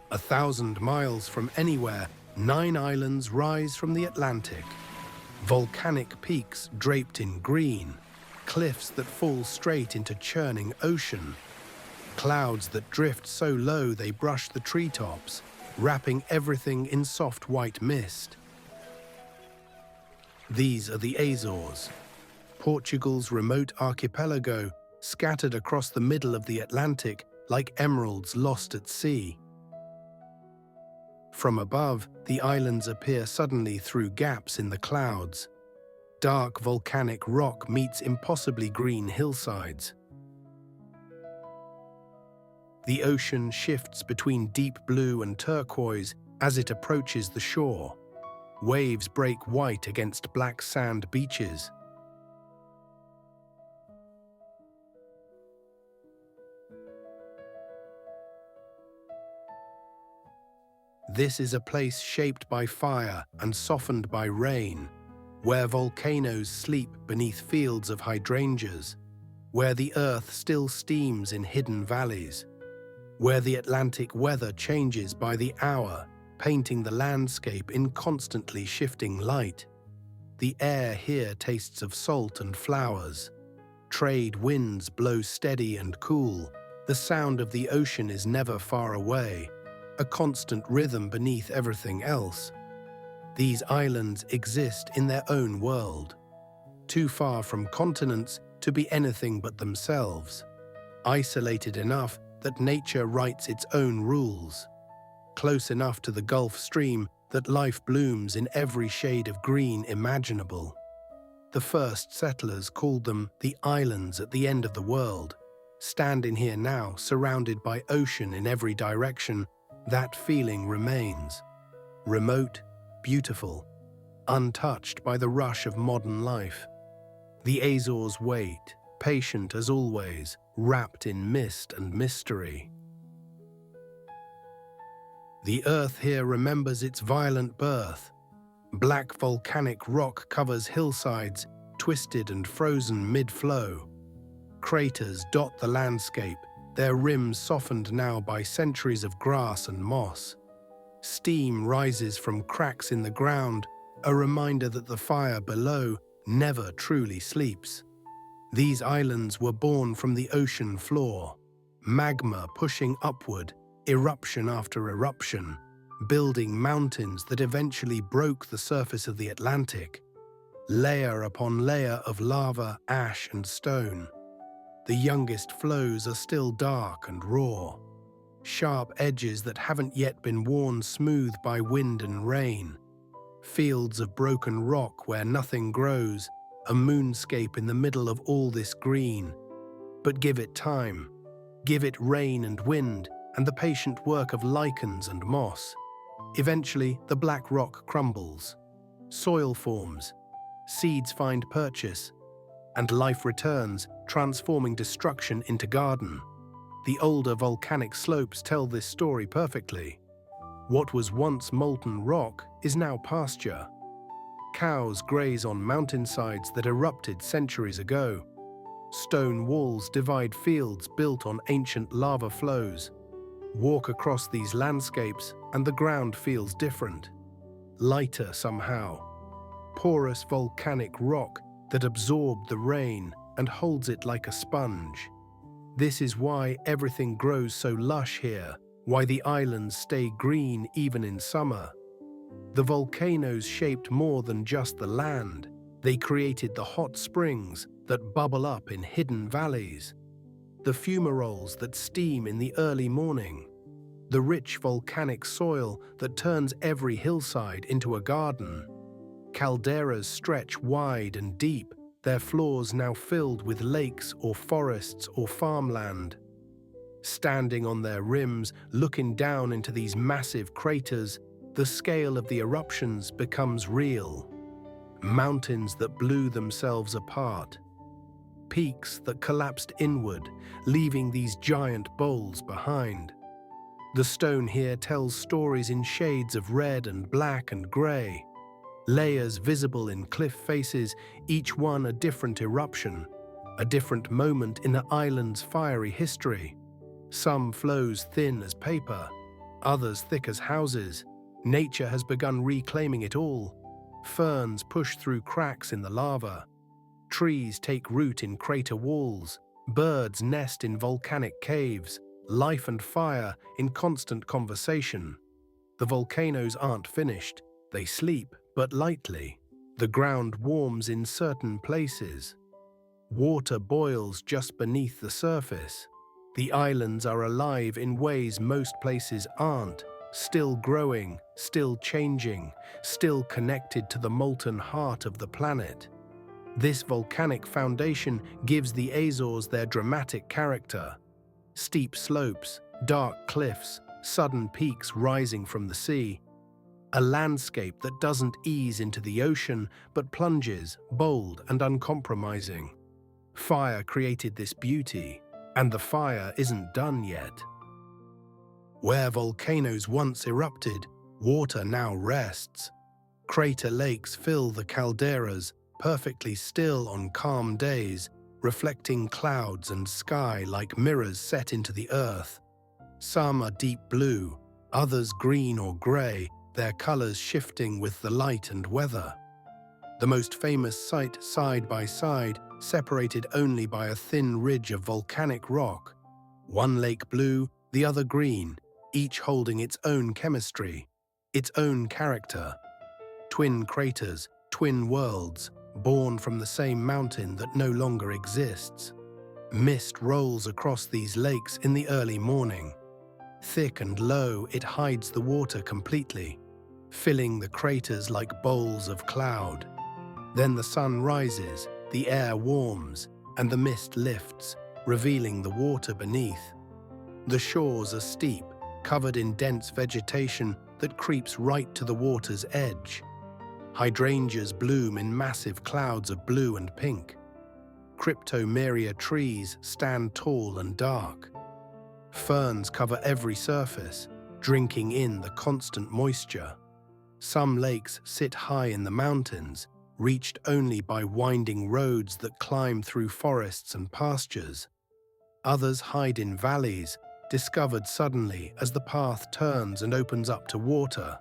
1,000 miles from anywhere, 9 islands rise from the Atlantic. Volcanic peaks draped in green, cliffs that fall straight into churning ocean, clouds that drift so low they brush the treetops, wrapping everything in soft white mist. These are the Azores, Portugal's remote archipelago, scattered across the middle of the Atlantic like emeralds lost at sea. From above, the islands appear suddenly through gaps in the clouds. Dark volcanic rock meets impossibly green hillsides. The ocean shifts between deep blue and turquoise as it approaches the shore. Waves break white against black sand beaches. This is a place shaped by fire and softened by rain, where volcanoes sleep beneath fields of hydrangeas, where the earth still steams in hidden valleys, where the Atlantic weather changes by the hour, painting the landscape in constantly shifting light. The air here tastes of salt and flowers. Trade winds blow steady and cool. The sound of the ocean is never far away, a constant rhythm beneath everything else. These islands exist in their own world, too far from continents to be anything but themselves, isolated enough that nature writes its own rules, close enough to the Gulf Stream that life blooms in every shade of green imaginable. The first settlers called them the islands at the end of the world. Standing here now, surrounded by ocean in every direction, that feeling remains. Remote, beautiful, untouched by the rush of modern life. The Azores wait, patient as always, wrapped in mist and mystery. The earth here remembers its violent birth. Black volcanic rock covers hillsides, twisted and frozen mid-flow. Craters dot the landscape, their rims softened now by centuries of grass and moss. Steam rises from cracks in the ground, a reminder that the fire below never truly sleeps. These islands were born from the ocean floor, magma pushing upward, eruption after eruption, building mountains that eventually broke the surface of the Atlantic, layer upon layer of lava, ash, and stone. The youngest flows are still dark and raw, sharp edges that haven't yet been worn smooth by wind and rain, fields of broken rock where nothing grows, a moonscape in the middle of all this green. But give it time, give it rain and wind, and the patient work of lichens and moss. Eventually, the black rock crumbles, soil forms, seeds find purchase, and life returns, transforming destruction into garden. The older volcanic slopes tell this story perfectly. What was once molten rock is now pasture. Cows graze on mountainsides that erupted centuries ago. Stone walls divide fields built on ancient lava flows. Walk across these landscapes and the ground feels different, lighter somehow. Porous volcanic rock that absorbed the rain and holds it like a sponge. This is why everything grows so lush here, why the islands stay green even in summer. The volcanoes shaped more than just the land. They created the hot springs that bubble up in hidden valleys, the fumaroles that steam in the early morning, the rich volcanic soil that turns every hillside into a garden. Calderas stretch wide and deep, their floors now filled with lakes or forests or farmland. Standing on their rims, looking down into these massive craters, the scale of the eruptions becomes real. Mountains that blew themselves apart. Peaks that collapsed inward, leaving these giant bowls behind. The stone here tells stories in shades of red and black and grey. Layers visible in cliff faces, each one a different eruption, a different moment in the island's fiery history. Some flows thin as paper, others thick as houses. Nature has begun reclaiming it all. Ferns push through cracks in the lava. Trees take root in crater walls. Birds nest in volcanic caves. Life and fire in constant conversation. The volcanoes aren't finished. They sleep, but lightly. The ground warms in certain places. Water boils just beneath the surface. The islands are alive in ways most places aren't, still growing, still changing, still connected to the molten heart of the planet. This volcanic foundation gives the Azores their dramatic character. Steep slopes, dark cliffs, sudden peaks rising from the sea. A landscape that doesn't ease into the ocean but plunges, bold and uncompromising. Fire created this beauty, and the fire isn't done yet. Where volcanoes once erupted, water now rests. Crater lakes fill the calderas, perfectly still on calm days, reflecting clouds and sky like mirrors set into the earth. Some are deep blue, others green or grey, their colors shifting with the light and weather. The most famous sight side by side, separated only by a thin ridge of volcanic rock. One lake blue, the other green, each holding its own chemistry, its own character. Twin craters, twin worlds, born from the same mountain that no longer exists. Mist rolls across these lakes in the early morning. Thick and low, it hides the water completely, filling the craters like bowls of cloud. Then the sun rises, the air warms, and the mist lifts, revealing the water beneath. The shores are steep, covered in dense vegetation that creeps right to the water's edge. Hydrangeas bloom in massive clouds of blue and pink. Cryptomeria trees stand tall and dark. Ferns cover every surface, drinking in the constant moisture. Some lakes sit high in the mountains, reached only by winding roads that climb through forests and pastures. Others hide in valleys, discovered suddenly as the path turns and opens up to water.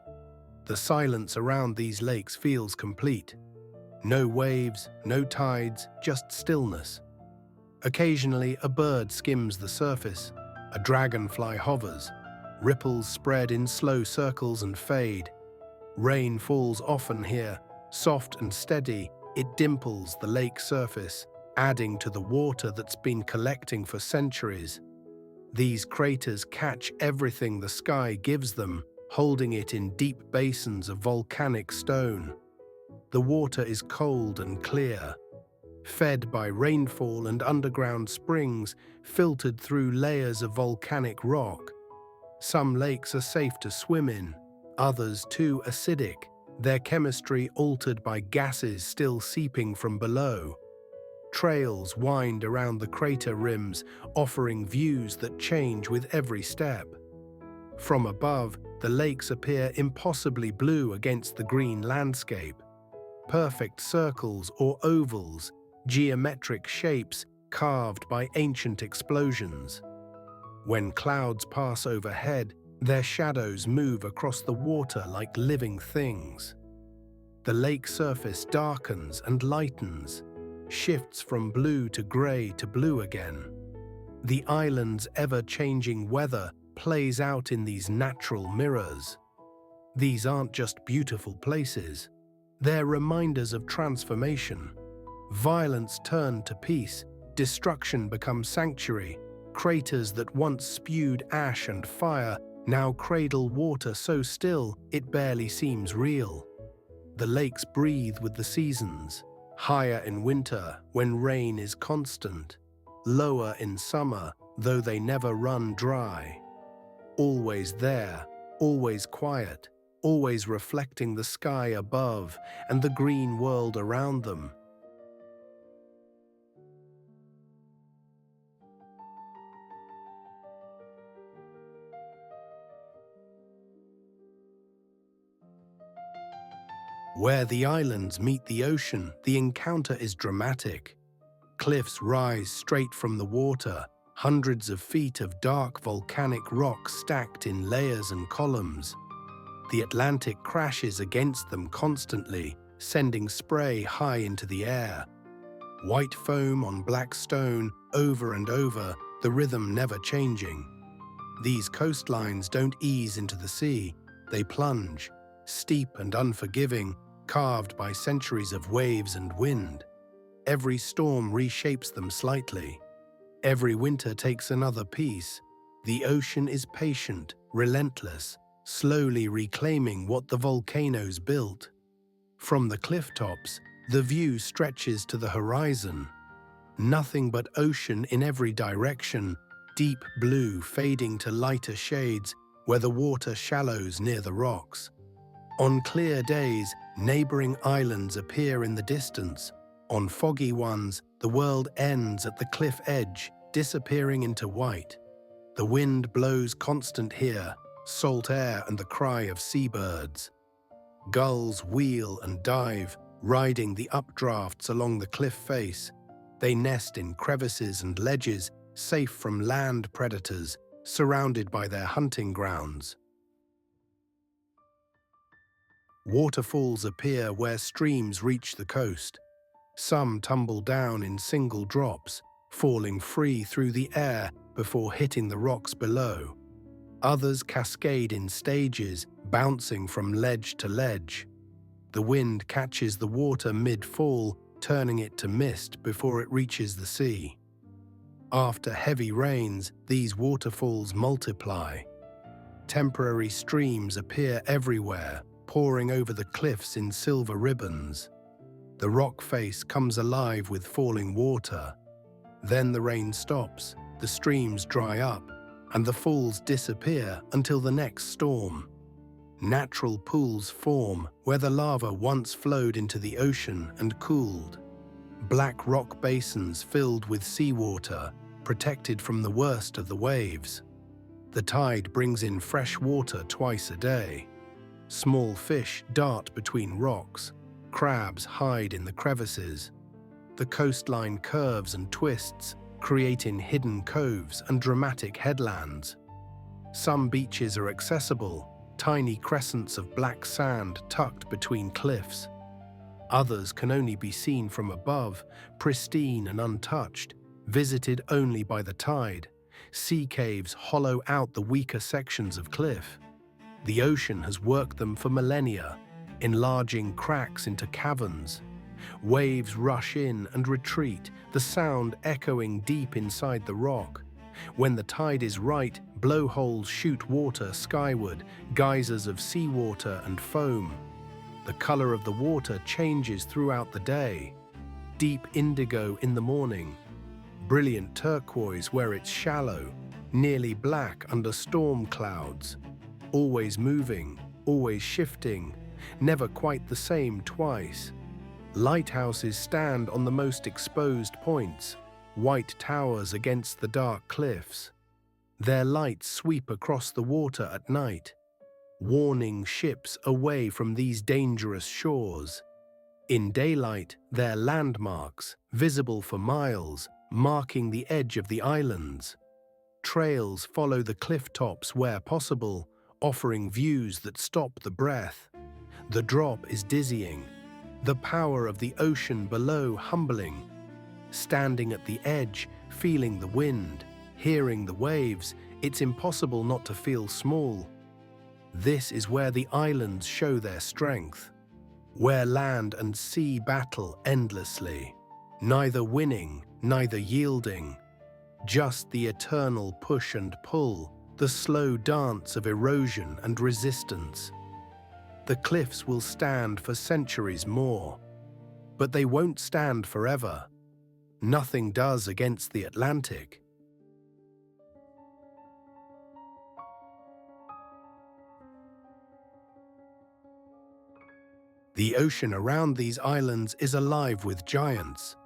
The silence around these lakes feels complete. No waves, no tides, just stillness. Occasionally, a bird skims the surface. A dragonfly hovers. Ripples spread in slow circles and fade. Rain falls often here, soft and steady. It dimples the lake surface, adding to the water that's been collecting for centuries. These craters catch everything the sky gives them, holding it in deep basins of volcanic stone. The water is cold and clear, fed by rainfall and underground springs filtered through layers of volcanic rock. Some lakes are safe to swim in, others too acidic, their chemistry altered by gases still seeping from below. Trails wind around the crater rims, offering views that change with every step. From above, the lakes appear impossibly blue against the green landscape. Perfect circles or ovals, geometric shapes carved by ancient explosions. When clouds pass overhead, their shadows move across the water like living things. The lake surface darkens and lightens, shifts from blue to grey to blue again. The island's ever-changing weather plays out in these natural mirrors. These aren't just beautiful places. They're reminders of transformation. Violence turned to peace, destruction becomes sanctuary. Craters that once spewed ash and fire now cradle water so still it barely seems real. The lakes breathe with the seasons, higher in winter when rain is constant, lower in summer though they never run dry. Always there, always quiet, always reflecting the sky above and the green world around them. Where the islands meet the ocean, the encounter is dramatic. Cliffs rise straight from the water, hundreds of feet of dark volcanic rock stacked in layers and columns. The Atlantic crashes against them constantly, sending spray high into the air. White foam on black stone, over and over, the rhythm never changing. These coastlines don't ease into the sea, they plunge, steep and unforgiving, carved by centuries of waves and wind. Every storm reshapes them slightly. Every winter takes another piece. The ocean is patient, relentless, slowly reclaiming what the volcanoes built. From the cliff tops, the view stretches to the horizon. Nothing but ocean in every direction, deep blue fading to lighter shades where the water shallows near the rocks. On clear days, neighboring islands appear in the distance. On foggy ones, the world ends at the cliff edge, disappearing into white. The wind blows constant here, salt air and the cry of seabirds. Gulls wheel and dive, riding the updrafts along the cliff face. They nest in crevices and ledges, safe from land predators, surrounded by their hunting grounds. Waterfalls appear where streams reach the coast. Some tumble down in single drops, falling free through the air before hitting the rocks below. Others cascade in stages, bouncing from ledge to ledge. The wind catches the water mid-fall, turning it to mist before it reaches the sea. After heavy rains, these waterfalls multiply. Temporary streams appear everywhere, pouring over the cliffs in silver ribbons. The rock face comes alive with falling water. Then the rain stops, the streams dry up, and the falls disappear until the next storm. Natural pools form where the lava once flowed into the ocean and cooled. Black rock basins filled with seawater, protected from the worst of the waves. The tide brings in fresh water twice a day. Small fish dart between rocks. Crabs hide in the crevices. The coastline curves and twists, creating hidden coves and dramatic headlands. Some beaches are accessible, tiny crescents of black sand tucked between cliffs. Others can only be seen from above, pristine and untouched, visited only by the tide. Sea caves hollow out the weaker sections of cliff. The ocean has worked them for millennia, enlarging cracks into caverns. Waves rush in and retreat, the sound echoing deep inside the rock. When the tide is right, blowholes shoot water skyward, geysers of seawater and foam. The color of the water changes throughout the day. Deep indigo in the morning, brilliant turquoise where it's shallow, nearly black under storm clouds. Always moving, always shifting, never quite the same twice. Lighthouses stand on the most exposed points, white towers against the dark cliffs. Their lights sweep across the water at night, warning ships away from these dangerous shores. In daylight, they're landmarks, visible for miles, marking the edge of the islands. Trails follow the cliff tops where possible, offering views that stop the breath. The drop is dizzying, the power of the ocean below humbling. Standing at the edge, feeling the wind, hearing the waves, it's impossible not to feel small. This is where the islands show their strength, where land and sea battle endlessly, neither winning, neither yielding, just the eternal push and pull, the slow dance of erosion and resistance. The cliffs will stand for centuries more, but they won't stand forever. Nothing does against the Atlantic. The ocean around these islands is alive with giants.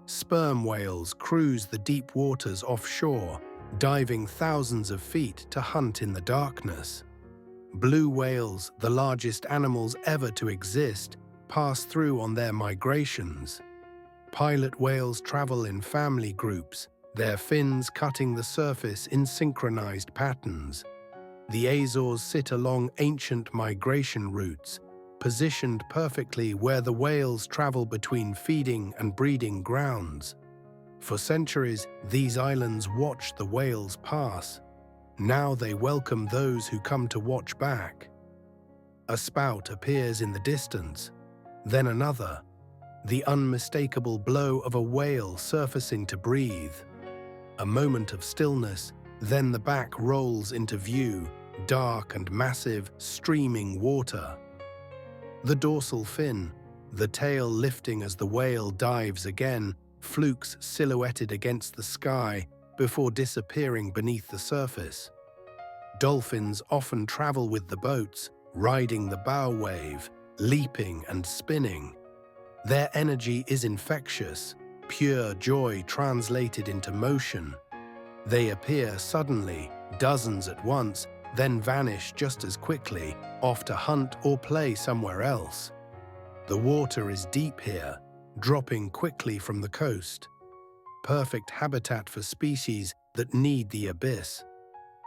Sperm whales cruise the deep waters offshore, diving thousands of feet to hunt in the darkness. Blue whales, the largest animals ever to exist, pass through on their migrations. Pilot whales travel in family groups, their fins cutting the surface in synchronized patterns. The Azores sit along ancient migration routes, positioned perfectly where the whales travel between feeding and breeding grounds. For centuries, these islands watched the whales pass. Now they welcome those who come to watch back. A spout appears in the distance, then another, the unmistakable blow of a whale surfacing to breathe. A moment of stillness, then the back rolls into view, dark and massive, streaming water. The dorsal fin, the tail lifting as the whale dives again, flukes silhouetted against the sky before disappearing beneath the surface. Dolphins often travel with the boats, riding the bow wave, leaping and spinning. Their energy is infectious, pure joy translated into motion. They appear suddenly, dozens at once, then vanish just as quickly, off to hunt or play somewhere else. The water is deep here, dropping quickly from the coast. Perfect habitat for species that need the abyss.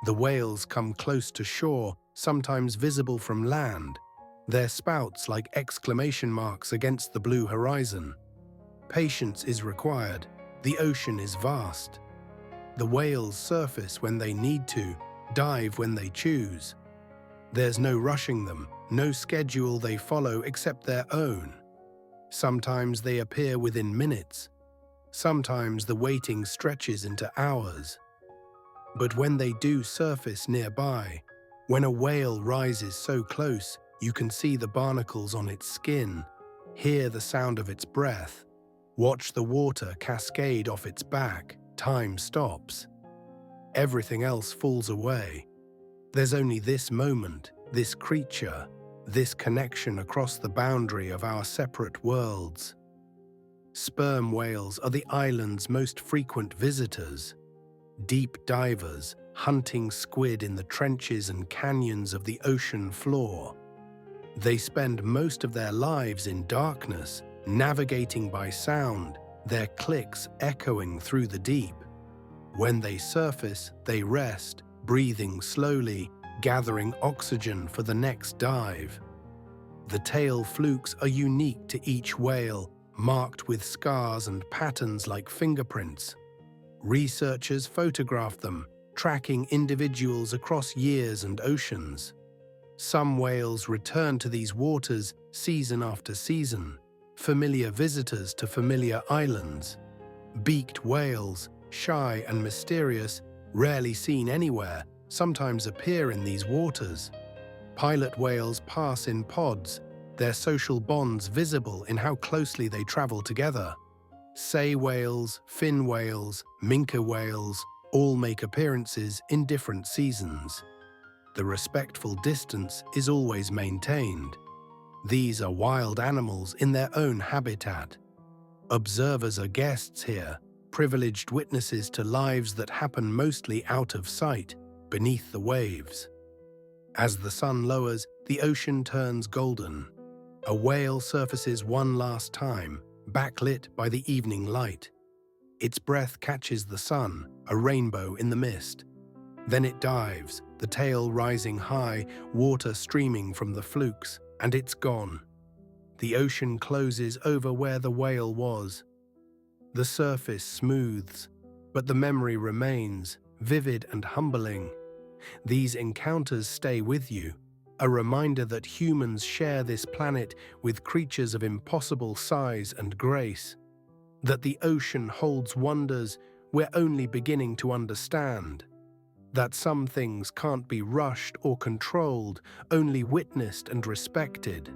The whales come close to shore, sometimes visible from land, their spouts like exclamation marks against the blue horizon. Patience is required. The ocean is vast. The whales surface when they need to, dive when they choose. There's no rushing them, no schedule they follow except their own. Sometimes they appear within minutes. Sometimes the waiting stretches into hours. But when they do surface nearby, when a whale rises so close, you can see the barnacles on its skin, hear the sound of its breath, watch the water cascade off its back, time stops. Everything else falls away. There's only this moment, this creature, this connection across the boundary of our separate worlds. Sperm whales are the island's most frequent visitors. Deep divers, hunting squid in the trenches and canyons of the ocean floor. They spend most of their lives in darkness, navigating by sound, their clicks echoing through the deep. When they surface, they rest, breathing slowly, gathering oxygen for the next dive. The tail flukes are unique to each whale, marked with scars and patterns like fingerprints. Researchers photograph them, tracking individuals across years and oceans. Some whales return to these waters season after season, familiar visitors to familiar islands. Beaked whales, shy and mysterious, rarely seen anywhere, sometimes appear in these waters. Pilot whales pass in pods, their social bonds visible in how closely they travel together. Sei whales, fin whales, minke whales all make appearances in different seasons. The respectful distance is always maintained. These are wild animals in their own habitat. Observers are guests here, privileged witnesses to lives that happen mostly out of sight, beneath the waves. As the sun lowers, the ocean turns golden. A whale surfaces one last time, backlit by the evening light. Its breath catches the sun, a rainbow in the mist. Then it dives, the tail rising high, water streaming from the flukes, and it's gone. The ocean closes over where the whale was. The surface smooths, but the memory remains, vivid and humbling. These encounters stay with you, a reminder that humans share this planet with creatures of impossible size and grace, that the ocean holds wonders we're only beginning to understand, that some things can't be rushed or controlled, only witnessed and respected.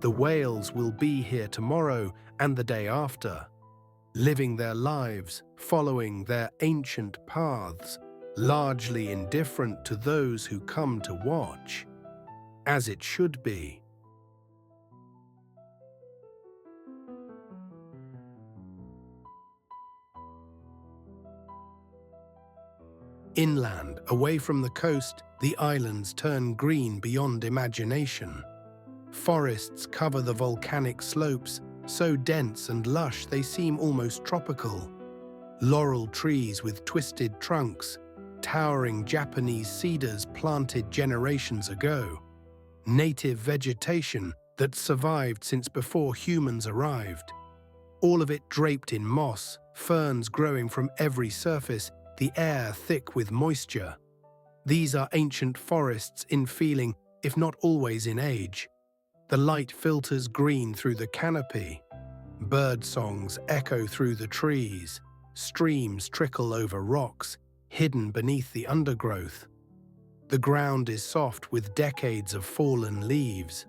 The whales will be here tomorrow and the day after, living their lives, following their ancient paths, largely indifferent to those who come to watch. As it should be. Inland, away from the coast, the islands turn green beyond imagination. Forests cover the volcanic slopes, so dense and lush they seem almost tropical. Laurel trees with twisted trunks, towering Japanese cedars planted generations ago, native vegetation that survived since before humans arrived. All of it draped in moss, ferns growing from every surface, the air thick with moisture. These are ancient forests in feeling, if not always in age. The light filters green through the canopy. Bird songs echo through the trees. Streams trickle over rocks, hidden beneath the undergrowth. The ground is soft with decades of fallen leaves.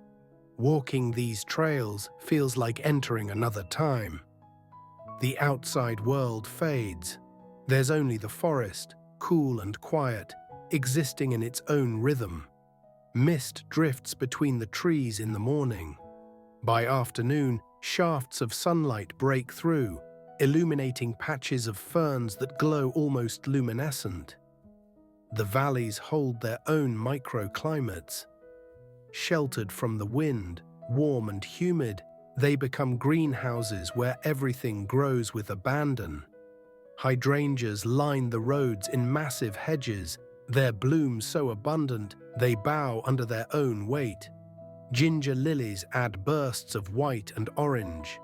Walking these trails feels like entering another time. The outside world fades. There's only the forest, cool and quiet, existing in its own rhythm. Mist drifts between the trees in the morning. By afternoon, shafts of sunlight break through, illuminating patches of ferns that glow almost luminescent. The valleys hold their own microclimates. Sheltered from the wind, warm and humid, they become greenhouses where everything grows with abandon. Hydrangeas line the roads in massive hedges, their blooms so abundant they bow under their own weight. Ginger lilies add bursts of white and orange.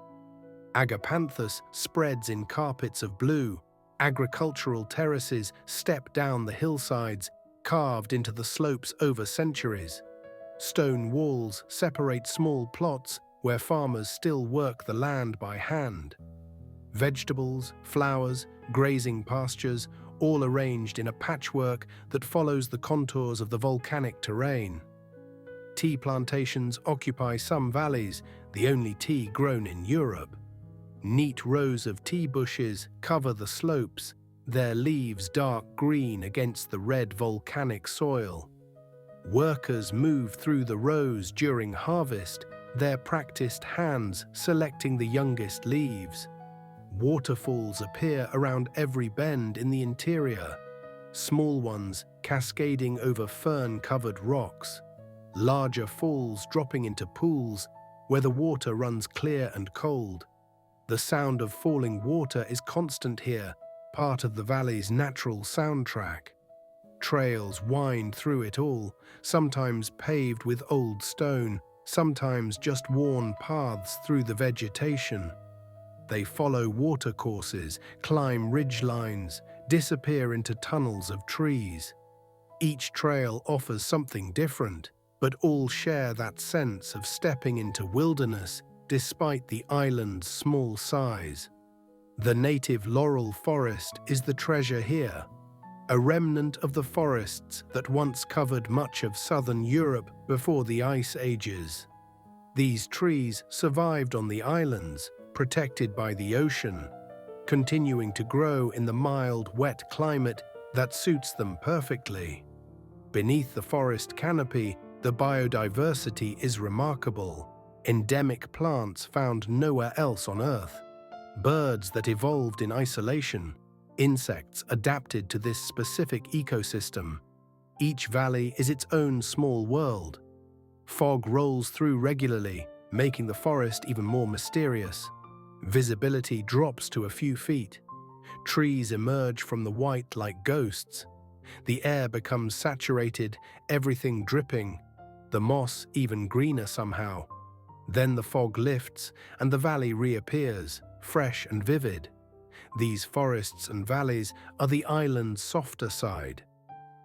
Agapanthus spreads in carpets of blue. Agricultural terraces step down the hillsides, carved into the slopes over centuries. Stone walls separate small plots where farmers still work the land by hand. Vegetables, flowers, grazing pastures, all arranged in a patchwork that follows the contours of the volcanic terrain. Tea plantations occupy some valleys, the only tea grown in Europe. Neat rows of tea bushes cover the slopes, their leaves dark green against the red volcanic soil. Workers move through the rows during harvest, their practiced hands selecting the youngest leaves. Waterfalls appear around every bend in the interior, small ones cascading over fern-covered rocks, larger falls dropping into pools where the water runs clear and cold. The sound of falling water is constant here, part of the valley's natural soundtrack. Trails wind through it all, sometimes paved with old stone, sometimes just worn paths through the vegetation. They follow watercourses, climb ridgelines, disappear into tunnels of trees. Each trail offers something different, but all share that sense of stepping into wilderness despite the island's small size. The native laurel forest is the treasure here, a remnant of the forests that once covered much of southern Europe before the ice ages. These trees survived on the islands, protected by the ocean, continuing to grow in the mild, wet climate that suits them perfectly. Beneath the forest canopy, the biodiversity is remarkable. Endemic plants found nowhere else on Earth. Birds that evolved in isolation. Insects adapted to this specific ecosystem. Each valley is its own small world. Fog rolls through regularly, making the forest even more mysterious. Visibility drops to a few feet. Trees emerge from the white like ghosts. The air becomes saturated, everything dripping, the moss even greener somehow. Then the fog lifts and the valley reappears, fresh and vivid. These forests and valleys are the island's softer side.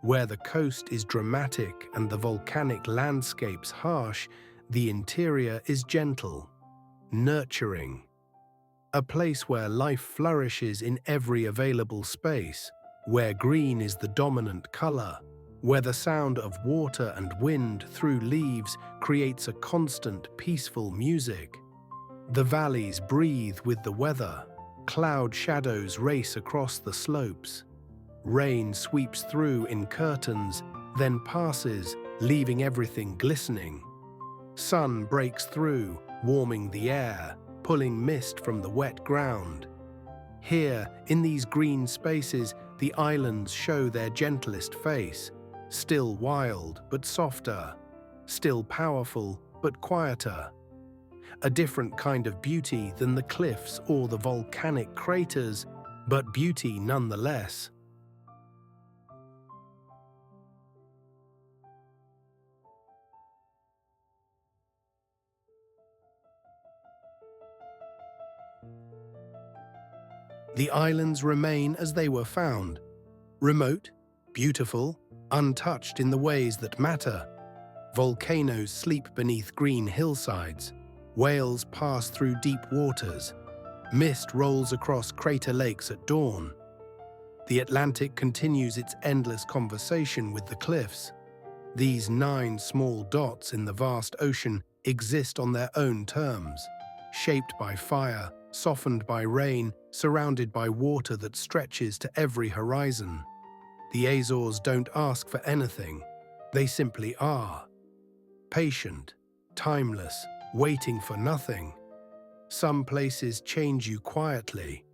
Where the coast is dramatic and the volcanic landscapes harsh, the interior is gentle, nurturing. A place where life flourishes in every available space, where green is the dominant color, where the sound of water and wind through leaves creates a constant, peaceful music. The valleys breathe with the weather. Cloud shadows race across the slopes. Rain sweeps through in curtains, then passes, leaving everything glistening. Sun breaks through, warming the air, pulling mist from the wet ground. Here, in these green spaces, the islands show their gentlest face, still wild but softer, still powerful but quieter. A different kind of beauty than the cliffs or the volcanic craters, but beauty nonetheless. The islands remain as they were found, remote, beautiful, untouched in the ways that matter. Volcanoes sleep beneath green hillsides, whales pass through deep waters, mist rolls across crater lakes at dawn. The Atlantic continues its endless conversation with the cliffs. These 9 small dots in the vast ocean exist on their own terms, shaped by fire, softened by rain, surrounded by water that stretches to every horizon. The Azores don't ask for anything, they simply are. Patient, timeless, waiting for nothing. Some places change you quietly,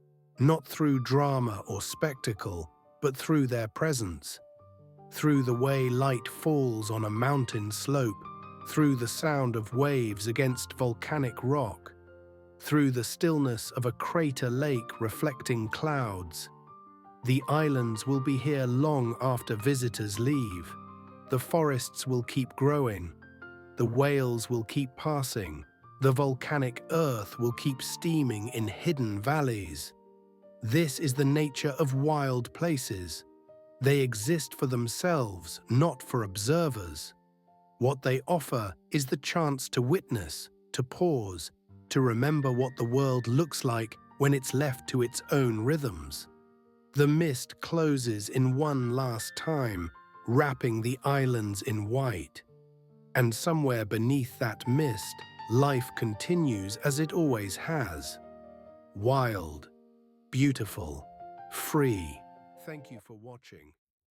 not through drama or spectacle, but through their presence. Through the way light falls on a mountain slope, through the sound of waves against volcanic rock, through the stillness of a crater lake reflecting clouds. The islands will be here long after visitors leave. The forests will keep growing. The whales will keep passing. The volcanic earth will keep steaming in hidden valleys. This is the nature of wild places. They exist for themselves, not for observers. What they offer is the chance to witness, to pause, to remember what the world looks like when it's left to its own rhythms. The mist closes in one last time, wrapping the islands in white. And somewhere beneath that mist, life continues as it always has. Wild, beautiful, free. Thank you for watching.